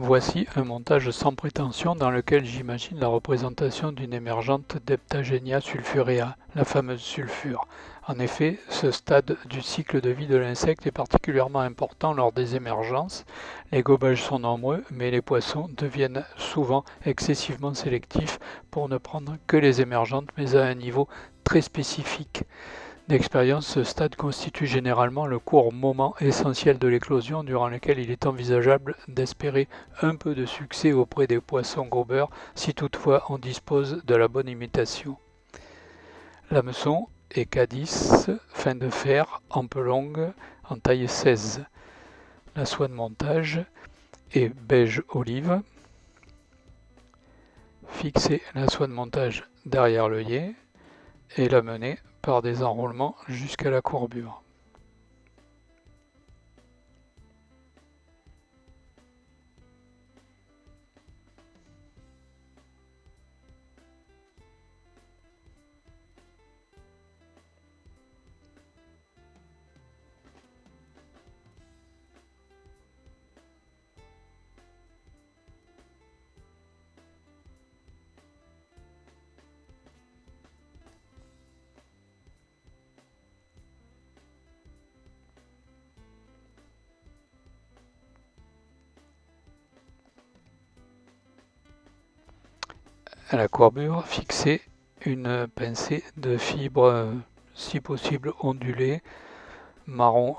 Voici un montage sans prétention dans lequel j'imagine la représentation d'une émergente d'Heptagenia sulfurea, la fameuse sulfure. En effet, ce stade du cycle de vie de l'insecte est particulièrement important lors des émergences. Les gobages sont nombreux, mais les poissons deviennent souvent excessivement sélectifs pour ne prendre que les émergentes, mais à un niveau très spécifique d'expérience. Ce stade constitue généralement le court moment essentiel de l'éclosion durant lequel il est envisageable d'espérer un peu de succès auprès des poissons gobeurs si toutefois on dispose de la bonne imitation. L'hameçon est K10, fin de fer, ampe longue, en taille 16. La soie de montage est beige olive. Fixez la soie de montage derrière l'œillet et la mener par des enroulements jusqu'à la courbure. À la courbure, fixez une pincée de fibres, si possible ondulées, marron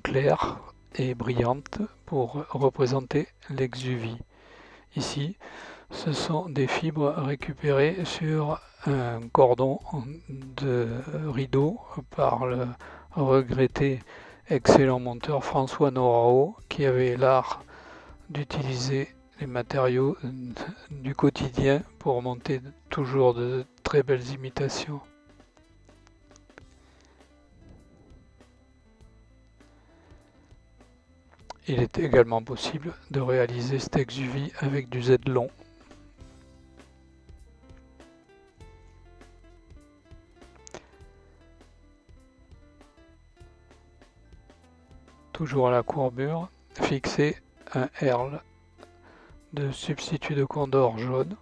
clair et brillante pour représenter l'exuvie. Ici, ce sont des fibres récupérées sur un cordon de rideau par le regretté excellent monteur François Norao, qui avait l'art d'utiliser les matériaux du quotidien pour monter toujours de très belles imitations. Il est également possible de réaliser cette exuvie avec du Z-long. Toujours à la courbure, fixez un herle de substitut de condor jaune.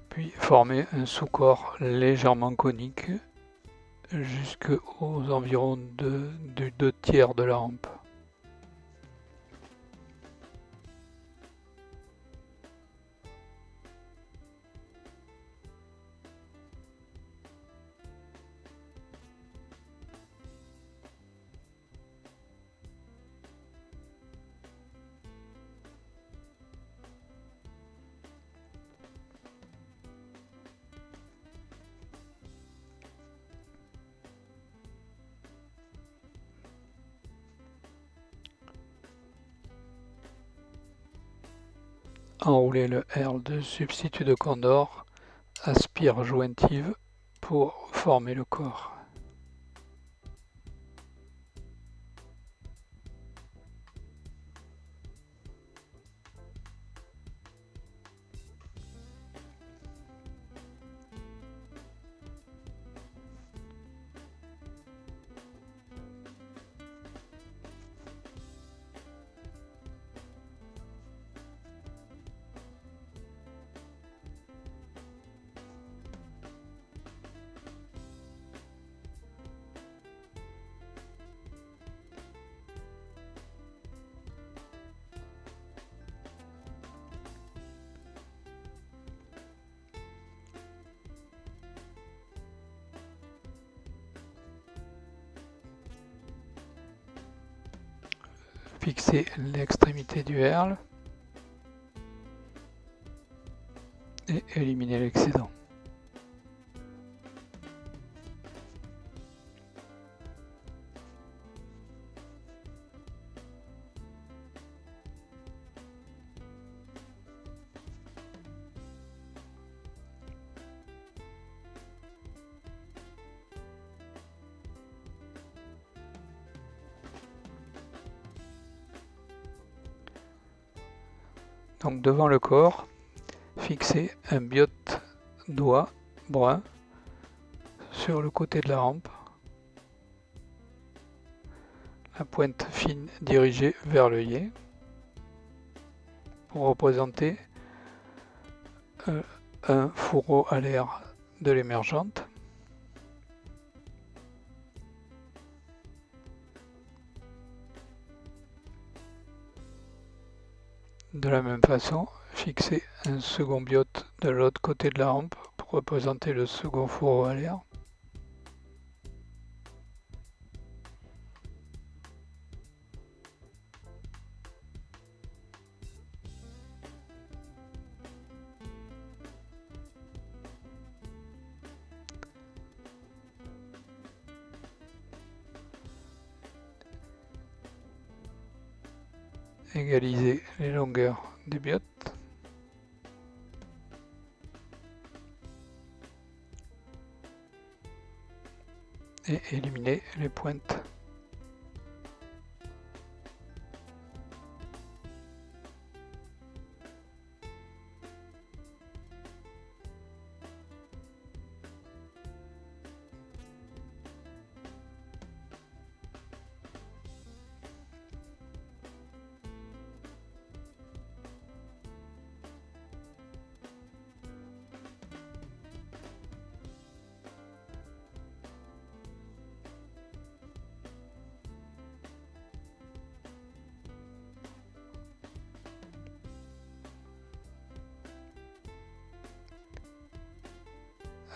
Puis formez un sous-corps légèrement conique jusqu'aux environs du 2/3 de la hampe. Enroulez le herle de substitut de condor à spire jointive pour former le corps. Fixez l'extrémité du herle et éliminez l'excédent. Donc devant le corps, fixez un biote doigt brun sur le côté de la rampe, la pointe fine dirigée vers l'œillet pour représenter un fourreau à l'air de l'émergente. De la même façon, fixez un second biote de l'autre côté de la rampe pour représenter le second fourreau à l'air. Égalisez les longueurs des biotes. Et éliminez les pointes.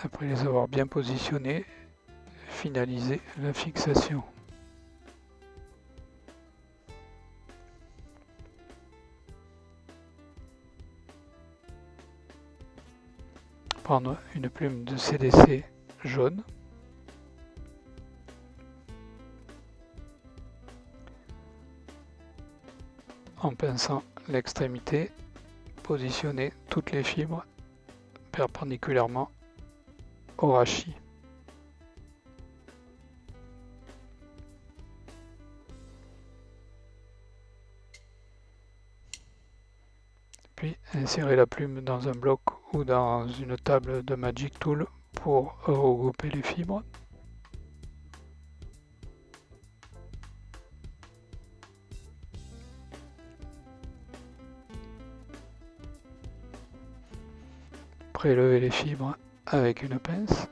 Après les avoir bien positionnés, finalisez la fixation. Prendre une plume de CDC jaune. En pinçant l'extrémité, positionnez toutes les fibres perpendiculairement au rachis. Puis insérez la plume dans un bloc ou dans une table de Magic Tool pour regrouper les fibres. Prélevez les fibres avec une pince.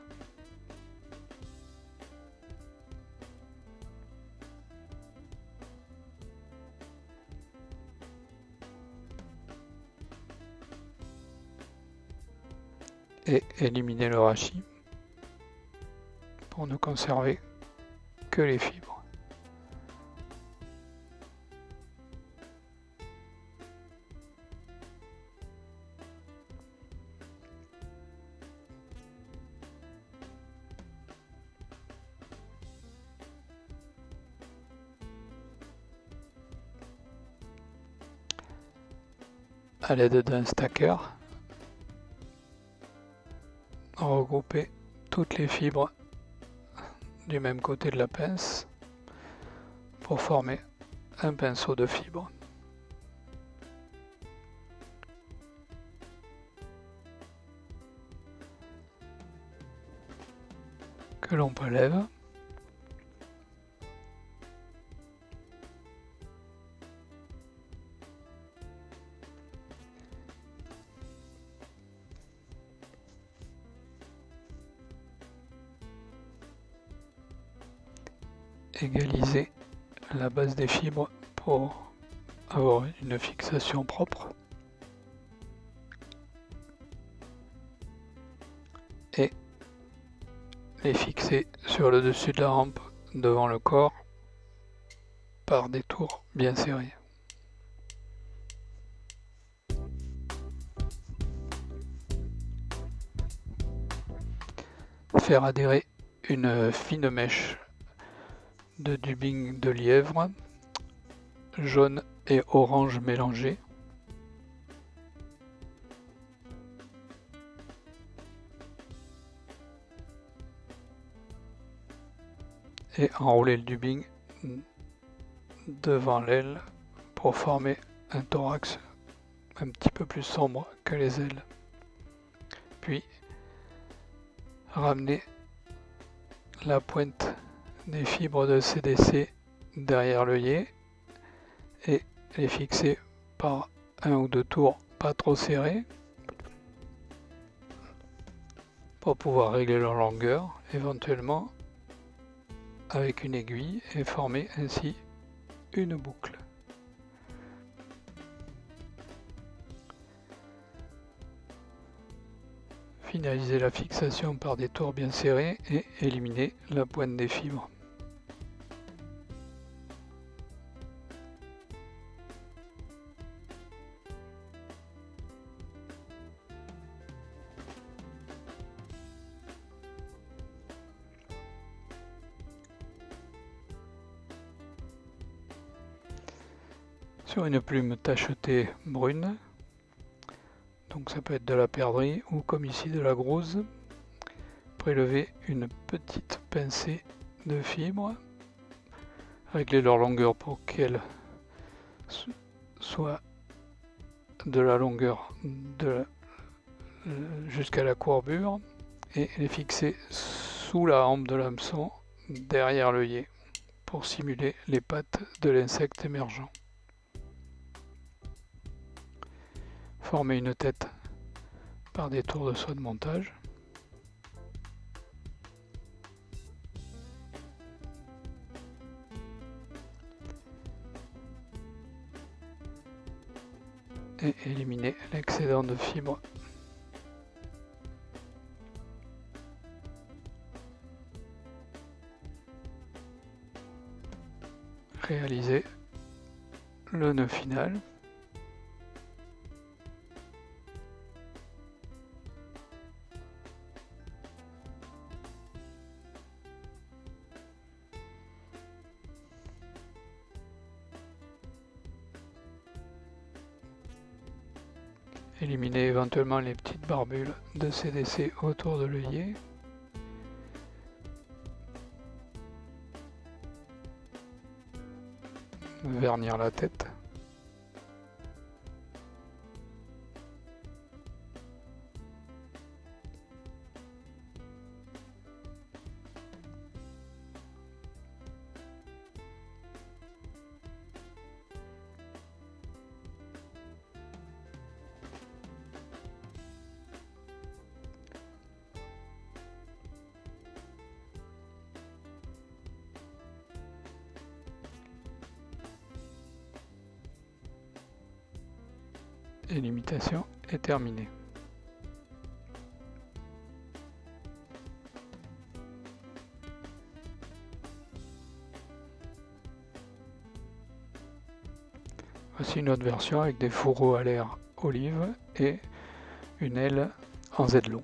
Et éliminez le rachis pour ne conserver que les fibres. À l'aide d'un stacker, regroupez toutes les fibres du même côté de la pince pour former un pinceau de fibres. Que l'on prélève. Égaliser la base des fibres pour avoir une fixation propre. Et les fixer sur le dessus de la rampe devant le corps par des tours bien serrés. Faire adhérer une fine mèche de dubbing de lièvre, jaune et orange mélangés. Et enrouler le dubbing devant l'aile pour former un thorax un petit peu plus sombre que les ailes. Puis ramener la pointe des fibres de CDC derrière l'œillet et les fixer par un ou deux tours pas trop serrés pour pouvoir régler leur longueur éventuellement avec une aiguille et former ainsi une boucle. Finaliser la fixation par des tours bien serrés et éliminer la pointe des fibres. Sur une plume tachetée brune, donc ça peut être de la perdrix ou comme ici de la grouse, prélever une petite pincée de fibres, régler leur longueur pour qu'elles soient de la longueur jusqu'à la courbure et les fixer sous la hampe de l'hameçon derrière l'œillet pour simuler les pattes de l'insecte émergent. Former une tête par des tours de soie de montage. Et éliminer l'excédent de fibres. Réaliser le nœud final. Éliminer éventuellement les petites barbules de CDC autour de l'œillet. Vernir la tête. Et l'imitation est terminée. Voici une autre version avec des fourreaux à l'air olive et une aile en Z long.